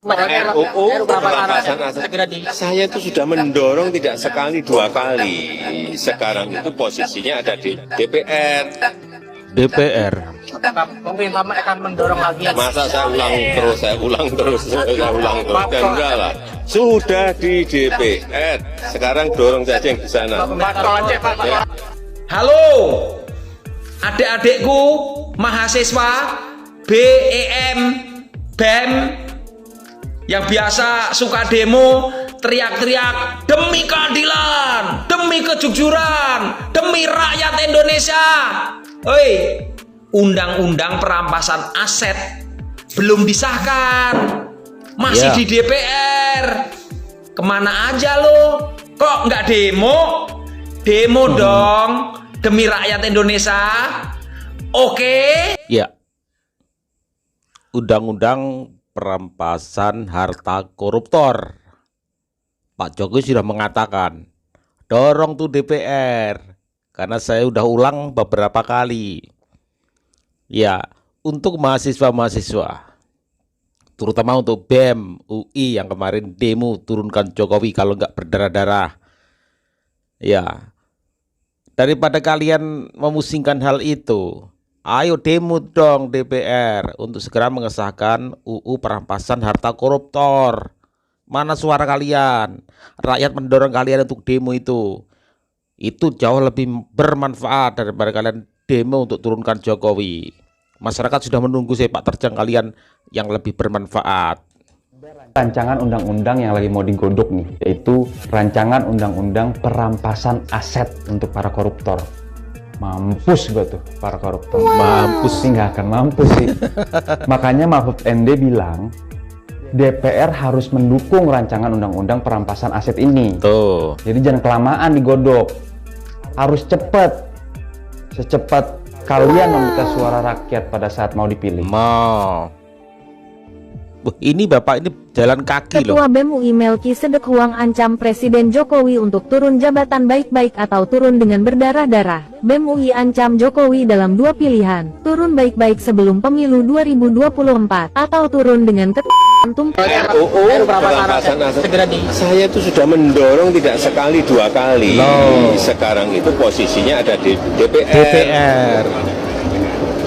RUU perampasan aset. Saya itu sudah mendorong tidak sekali dua kali. Sekarang itu posisinya ada di DPR. Pemerintah akan mendorong lagi. Masa saya ulang terus. Dan enggak lah. Sudah di DPR. Sekarang dorong saja yang di sana. Ya. Halo, adik-adikku mahasiswa BEM, BEM yang biasa suka demo, teriak-teriak demi keadilan, demi kejujuran, demi rakyat Indonesia. Hei, undang-undang perampasan aset belum disahkan, masih di DPR. Kemana aja lo? Kok nggak demo? Demo dong, demi rakyat Indonesia. Oke? Ya. Undang-undang perampasan harta koruptor. Pak Jokowi sudah mengatakan, dorong tuh DPR. Karena saya udah ulang beberapa kali. Ya, untuk mahasiswa-mahasiswa, terutama untuk BEM, UI yang kemarin demo turunkan Jokowi kalau nggak berdarah-darah. Ya, daripada kalian memusingkan hal itu, ayo demo dong DPR untuk segera mengesahkan UU perampasan harta koruptor. Mana suara kalian? Rakyat mendorong kalian untuk demo itu. Itu jauh lebih bermanfaat daripada kalian demo untuk turunkan Jokowi. Masyarakat sudah menunggu sepak terjang kalian yang lebih bermanfaat. Rancangan undang-undang yang lagi mau digodok nih, yaitu rancangan undang-undang perampasan aset untuk para koruptor. Mampus gue tuh para koruptor. Mampus sih, nggak akan mampus sih. Makanya Mahfud MD bilang DPR harus mendukung rancangan undang-undang perampasan aset ini. Tuh. Jadi jangan kelamaan digodok, harus cepat, secepat kalian meminta suara rakyat pada saat mau dipilih. Mau. Ini Bapak ini jalan kaki loh. Ketua BEM UI Melki Sedek Huang ancam Presiden Jokowi untuk turun jabatan baik-baik atau turun dengan berdarah-darah. BEM UI ancam Jokowi dalam dua pilihan, turun baik-baik sebelum pemilu 2024 atau turun dengan ketum. RUU perampasan aset. Saya itu sudah mendorong tidak sekali dua kali. Sekarang itu posisinya ada di DPR.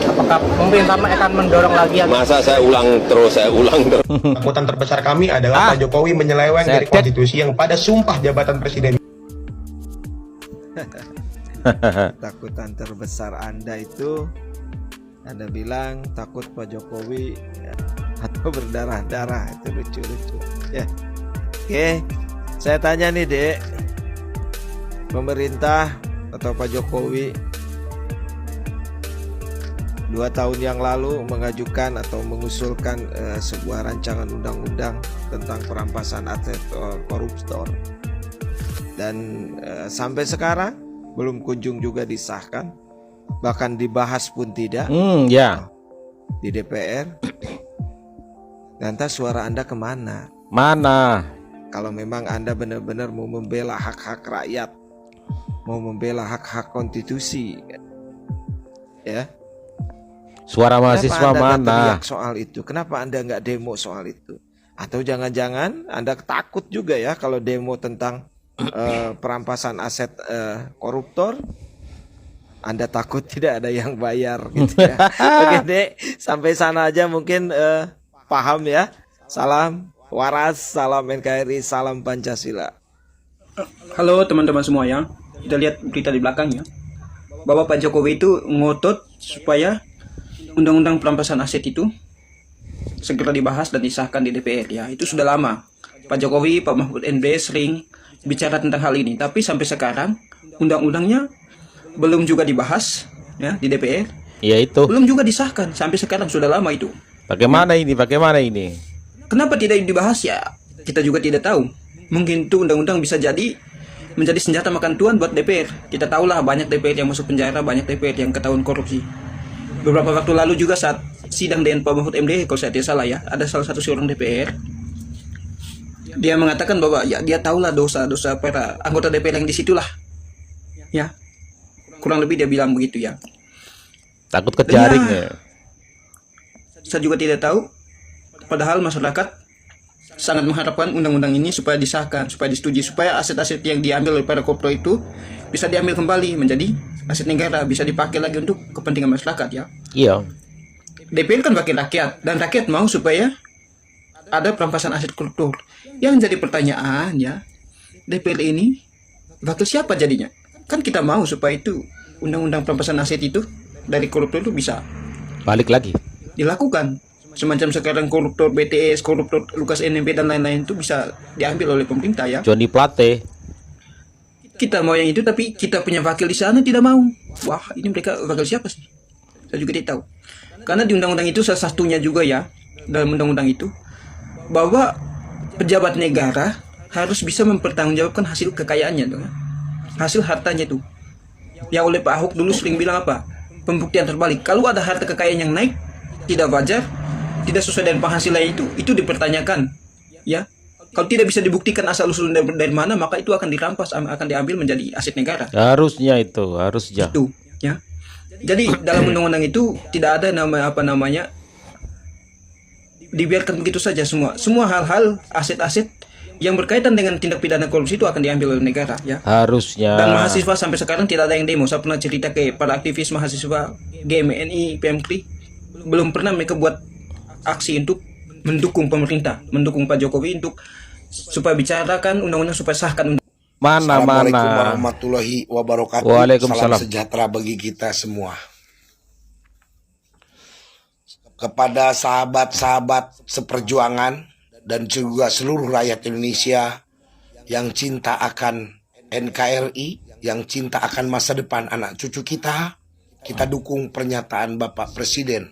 Apakah pemerintah akan mendorong lagi? Masa saya ulang terus. Takutan terbesar kami adalah Pak Jokowi menyeleweng dari konstitusi yang pada sumpah jabatan presiden. Takutan terbesar Anda itu, Anda bilang takut Pak Jokowi atau berdarah-darah, itu lucu-lucu ya. Oke, saya tanya nih Dek, pemerintah atau Pak Jokowi 2 tahun yang lalu mengajukan atau mengusulkan sebuah rancangan undang-undang tentang perampasan aset koruptor, dan sampai sekarang belum kunjung juga disahkan, bahkan dibahas pun tidak di DPR. Lantas suara Anda kemana? Mana? Kalau memang Anda benar-benar mau membela hak-hak rakyat, mau membela hak-hak konstitusi, ya. Suara mahasiswa mana? Soal itu, kenapa Anda nggak demo soal itu? Atau jangan-jangan Anda takut juga ya kalau demo tentang perampasan aset koruptor, Anda takut tidak ada yang bayar gitu ya. Oke Dek, sampai sana aja mungkin paham ya. Salam waras, salam NKRI, salam Pancasila. Halo teman-teman semua ya. Kita lihat berita di belakangnya bahwa Pak Jokowi itu ngotot supaya undang-undang perampasan aset itu segera dibahas dan disahkan di DPR ya. Itu sudah lama. Pak Jokowi, Pak Mahfud MD sering bicara tentang hal ini, tapi sampai sekarang undang-undangnya belum juga dibahas ya di DPR. Ya itu. Belum juga disahkan. Sampai sekarang sudah lama itu. Bagaimana ini? Bagaimana ini? Kenapa tidak dibahas ya? Kita juga tidak tahu. Mungkin itu undang-undang bisa jadi menjadi senjata makan tuan buat DPR. Kita tahulah banyak DPR yang masuk penjara, banyak DPR yang ketahuan korupsi. Beberapa waktu lalu juga saat sidang dengan Pak Mahfud MD, kalau saya tidak salah ya, ada salah satu seorang DPR. Dia mengatakan bahwa ya dia tahulah dosa-dosa para anggota DPR yang disitulah. Ya, kurang lebih dia bilang begitu ya. Takut kejaring ya. Saya juga tidak tahu. Padahal masyarakat sangat mengharapkan undang-undang ini supaya disahkan, supaya disetujui, supaya aset-aset yang diambil oleh para koruptor itu bisa diambil kembali menjadi aset negara, bisa dipakai lagi untuk kepentingan masyarakat ya. Iya. DPR kan wakil rakyat, dan rakyat mau supaya ada perampasan aset koruptor. Yang jadi pertanyaan ya, DPR ini wakil siapa jadinya? Kan kita mau supaya itu undang-undang perampasan aset itu dari koruptor itu bisa Balik lagi. dilakukan. Semacam sekarang koruptor BTS, koruptor Lukas NMB dan lain-lain itu bisa diambil oleh pemerintah ya. Johnny Plate. Kita mau yang itu, tapi kita punya wakil di sana tidak mau. Wah, ini mereka wakil siapa sih? Saya juga tidak tahu. Karena di undang-undang itu salah satunya juga ya, dalam undang-undang itu, bahwa pejabat negara harus bisa mempertanggungjawabkan hasil kekayaannya tuh, ya. Hasil hartanya itu. Yang oleh Pak Ahok dulu sering bilang apa? Pembuktian terbalik. Kalau ada harta kekayaan yang naik, tidak wajar, tidak sesuai dengan penghasilan itu dipertanyakan. Ya, kalau tidak bisa dibuktikan asal usul dari mana, maka itu akan dirampas, akan diambil menjadi aset negara. Harusnya itu, harusnya. Itu, ya. Jadi dalam undang-undang itu tidak ada dibiarkan begitu saja semua hal-hal aset-aset yang berkaitan dengan tindak pidana korupsi itu akan diambil oleh negara ya. Harusnya. Dan mahasiswa sampai sekarang tidak ada yang demo. Saya pernah cerita ke para aktivis mahasiswa GMNI, PMKRI, belum pernah mereka buat aksi untuk mendukung pemerintah, mendukung Pak Jokowi untuk supaya bicarakan undang-undang, supaya sahkan Assalamualaikum warahmatullahi wabarakatuh. Waalaikumsalam. Salam sejahtera bagi kita semua. Kepada sahabat-sahabat seperjuangan dan juga seluruh rakyat Indonesia yang cinta akan NKRI, yang cinta akan masa depan anak cucu kita dukung pernyataan Bapak Presiden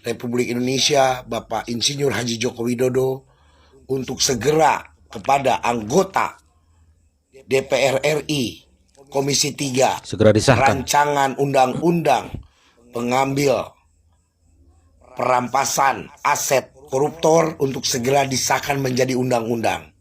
Republik Indonesia, Bapak Insinyur Haji Joko Widodo, untuk segera kepada anggota DPR RI Komisi 3 segera disahkan rancangan undang-undang pengambil perampasan aset koruptor untuk segera disahkan menjadi undang-undang.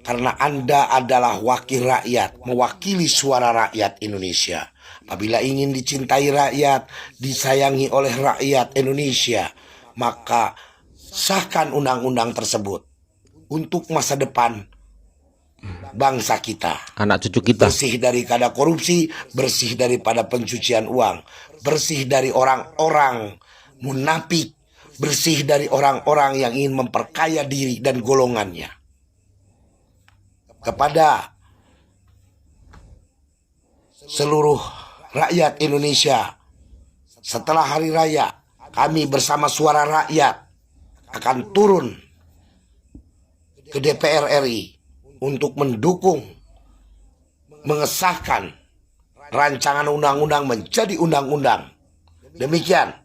Karena Anda adalah wakil rakyat, mewakili suara rakyat Indonesia. Apabila ingin dicintai rakyat, disayangi oleh rakyat Indonesia, maka sahkan undang-undang tersebut untuk masa depan bangsa kita, anak cucu kita. Bersih daripada korupsi, bersih daripada pencucian uang, bersih dari orang-orang munafik, bersih dari orang-orang yang ingin memperkaya diri dan golongannya. Kepada seluruh rakyat Indonesia, setelah hari raya, kami bersama suara rakyat akan turun ke DPR RI untuk mendukung mengesahkan rancangan undang-undang menjadi undang-undang. Demikian.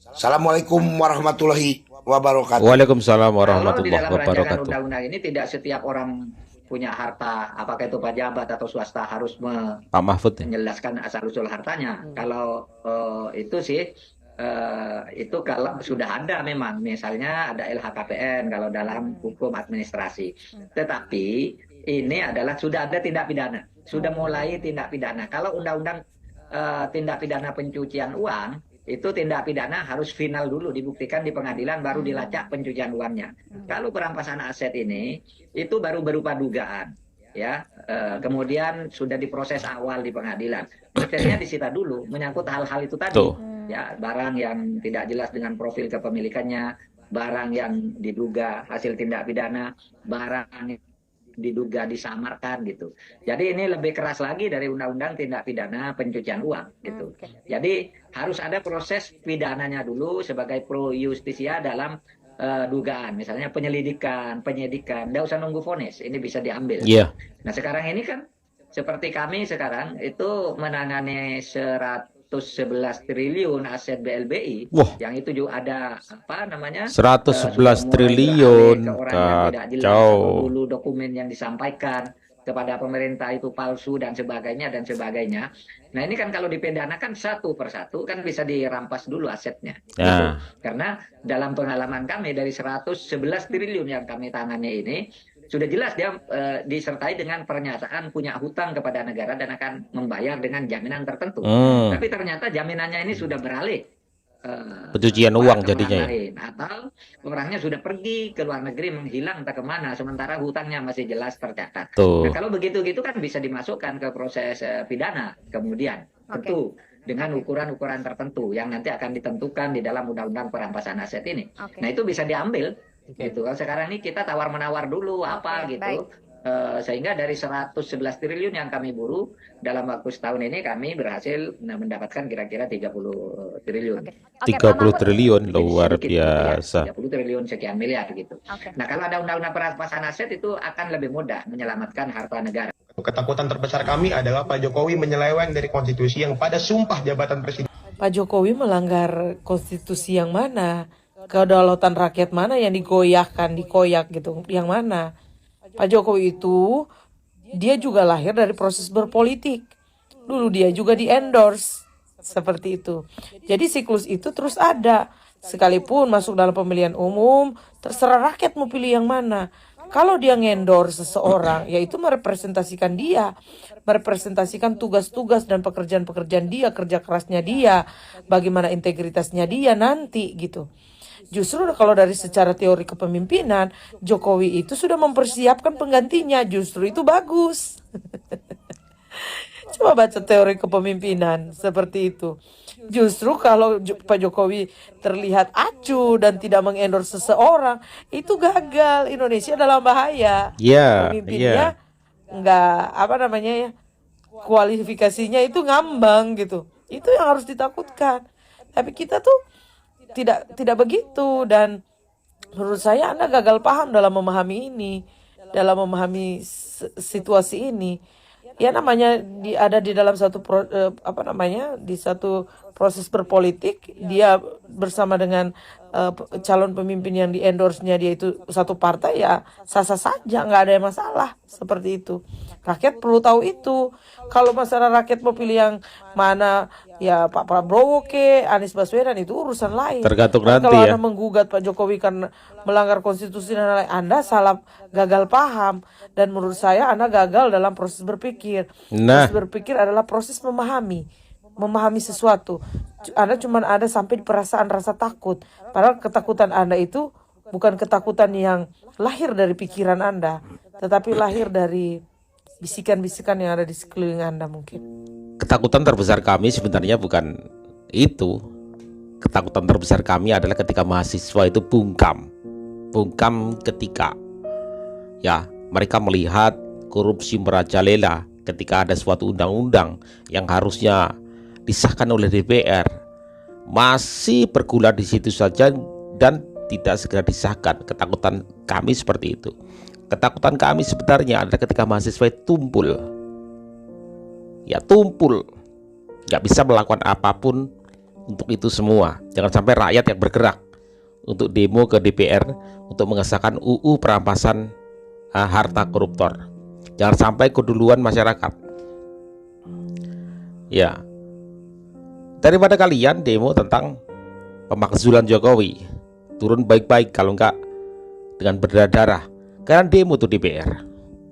Assalamualaikum warahmatullahi wabarakatuh. Waalaikumsalam warahmatullahi Kalau di dalam rancangan wabarakatuh. undang-undang ini tidak setiap orang punya harta, apakah itu pejabat atau swasta, harus Pak Mahfud ya? menjelaskan asal-usul hartanya. Kalau itu sih itu kalau sudah ada memang, misalnya ada LHKPN kalau dalam hukum administrasi. Tetapi ini adalah sudah ada tindak pidana, sudah mulai tindak pidana. Kalau undang-undang tindak pidana pencucian uang, itu tindak pidana harus final dulu, dibuktikan di pengadilan, baru dilacak pencucian uangnya. Kalau perampasan aset ini itu baru berupa dugaan, ya. Kemudian sudah diproses awal di pengadilan, akhirnya disita dulu, menyangkut hal-hal itu tadi. Ya, barang yang tidak jelas dengan profil kepemilikannya, barang yang diduga hasil tindak pidana, barang yang diduga disamarkan gitu. Jadi ini lebih keras lagi dari undang-undang tindak pidana pencucian uang gitu. Jadi harus ada proses pidananya dulu sebagai pro justisia dalam dugaan, misalnya penyelidikan, penyidikan, tidak usah nunggu vonis, ini bisa diambil. Iya. Nah sekarang ini kan seperti kami sekarang itu menangani 111 triliun aset BLBI. Wah. Yang itu juga ada apa namanya? 111 triliun. Kacau. Dulu dokumen yang disampaikan kepada pemerintah itu palsu dan sebagainya dan sebagainya. Nah ini kan kalau dipidanakan satu persatu kan bisa dirampas dulu asetnya. Ya. Gitu. Karena dalam pengalaman kami dari 111 triliun yang kami tangani ini, sudah jelas dia disertai dengan pernyataan punya hutang kepada negara dan akan membayar dengan jaminan tertentu. Tapi ternyata jaminannya ini sudah beralih pencucian uang jadinya ya. lain, atau orangnya sudah pergi ke luar negeri menghilang entah kemana, sementara hutangnya masih jelas tercatat. Tuh. Nah, kalau begitu kan bisa dimasukkan ke proses pidana kemudian, tentu dengan ukuran-ukuran tertentu yang nanti akan ditentukan di dalam undang-undang perampasan aset ini. Nah, itu bisa diambil. Gitu. Kalau sekarang ini kita tawar-menawar dulu apa gitu. Sehingga dari 111 triliun yang kami buru dalam waktu setahun ini kami berhasil mendapatkan kira-kira 30 triliun. 30 triliun luar biasa. 30 triliun sekian miliar gitu. Nah, kalau ada undang-undang perampasan aset itu akan lebih mudah menyelamatkan harta negara. Ketakutan terbesar kami adalah Pak Jokowi menyeleweng dari konstitusi yang pada sumpah jabatan presiden. Pak Jokowi melanggar konstitusi yang mana? Kedaulatan rakyat mana yang dikoyak gitu? Yang mana? Pak Jokowi itu, dia juga lahir dari proses berpolitik. Dulu dia juga di-endorse. Seperti itu. Jadi siklus itu terus ada. Sekalipun masuk dalam pemilihan umum, terserah rakyat mau pilih yang mana. Kalau dia ngendorse seseorang, yaitu merepresentasikan dia. Merepresentasikan tugas-tugas dan pekerjaan-pekerjaan dia, kerja kerasnya dia. Bagaimana integritasnya dia nanti gitu. Justru kalau dari secara teori kepemimpinan, Jokowi itu sudah mempersiapkan penggantinya. Justru itu bagus. Coba baca teori kepemimpinan seperti itu. Justru kalau Pak Jokowi terlihat acuh dan tidak mengendorse seseorang, itu gagal. Indonesia dalam bahaya. Pemimpinnya nggak kualifikasinya itu ngambang gitu. Itu yang harus ditakutkan. Tapi kita tuh tidak begitu, dan menurut saya Anda gagal paham dalam memahami ini, dalam memahami situasi ini. Ya namanya ada di dalam satu di satu proses berpolitik, dia bersama dengan calon pemimpin yang di-endorse-nya dia itu satu partai, ya sah-sah saja, nggak ada yang masalah seperti itu. Rakyat perlu tahu itu. Kalau masalah rakyat mau pilih yang mana, ya Pak Prabowo Anies Baswedan, itu urusan lain. Tergantung nanti kalau ya. Anda menggugat Pak Jokowi karena melanggar konstitusi dan lain-lain, Anda salah, gagal paham. Dan menurut saya Anda gagal dalam proses berpikir. Proses berpikir adalah proses memahami sesuatu. Anda cuma ada sampai di perasaan rasa takut. Padahal ketakutan Anda itu bukan ketakutan yang lahir dari pikiran Anda, tetapi lahir dari bisikan-bisikan yang ada di sekeliling Anda mungkin. Ketakutan terbesar kami sebenarnya bukan itu. Ketakutan terbesar kami adalah ketika mahasiswa itu bungkam ketika mereka melihat korupsi merajalela, ketika ada suatu undang-undang yang harusnya disahkan oleh DPR masih bergulat di situ saja dan tidak segera disahkan. Ketakutan kami seperti itu. Ketakutan kami sebenarnya adalah ketika mahasiswa tumpul, nggak bisa melakukan apapun untuk itu semua. Jangan sampai rakyat yang bergerak untuk demo ke DPR untuk mengesahkan UU perampasan harta koruptor. Jangan sampai keduluan masyarakat. Ya, daripada kalian demo tentang pemakzulan Jokowi, turun baik-baik, kalau enggak dengan berdarah-darah. Kalian demo tuh DPR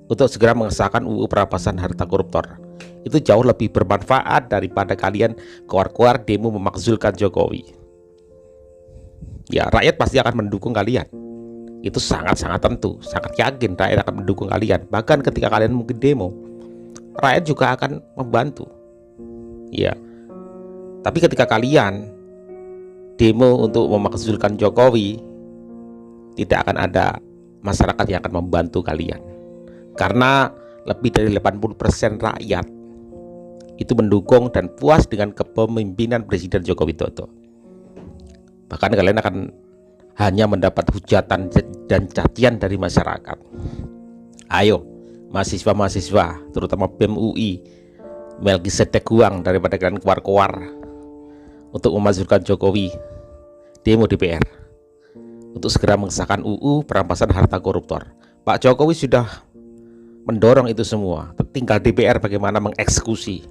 untuk segera mengesahkan UU perampasan harta koruptor. Itu jauh lebih bermanfaat daripada kalian keluar-keluar demo memakzulkan Jokowi. Ya, rakyat pasti akan mendukung kalian. Itu sangat-sangat tentu, sangat yakin rakyat akan mendukung kalian. Bahkan ketika kalian mungkin demo, rakyat juga akan membantu. Ya. Tapi ketika kalian demo untuk memakzulkan Jokowi, tidak akan ada masyarakat yang akan membantu kalian. Karena lebih dari 80% rakyat itu mendukung dan puas dengan kepemimpinan Presiden Joko Widodo. Bahkan kalian akan hanya mendapat hujatan dan cacian dari masyarakat. Ayo mahasiswa-mahasiswa, terutama BEM UI, Melkisedek Guang, daripada kalian keluar-keluar untuk memakzulkan Jokowi, demo DPR untuk segera mengesahkan UU perampasan harta koruptor. Pak Jokowi sudah mendorong itu semua, tinggal DPR bagaimana mengeksekusi.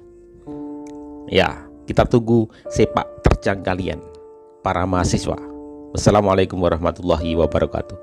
Ya, kita tunggu sepak terjang kalian, para mahasiswa. Wassalamualaikum warahmatullahi wabarakatuh.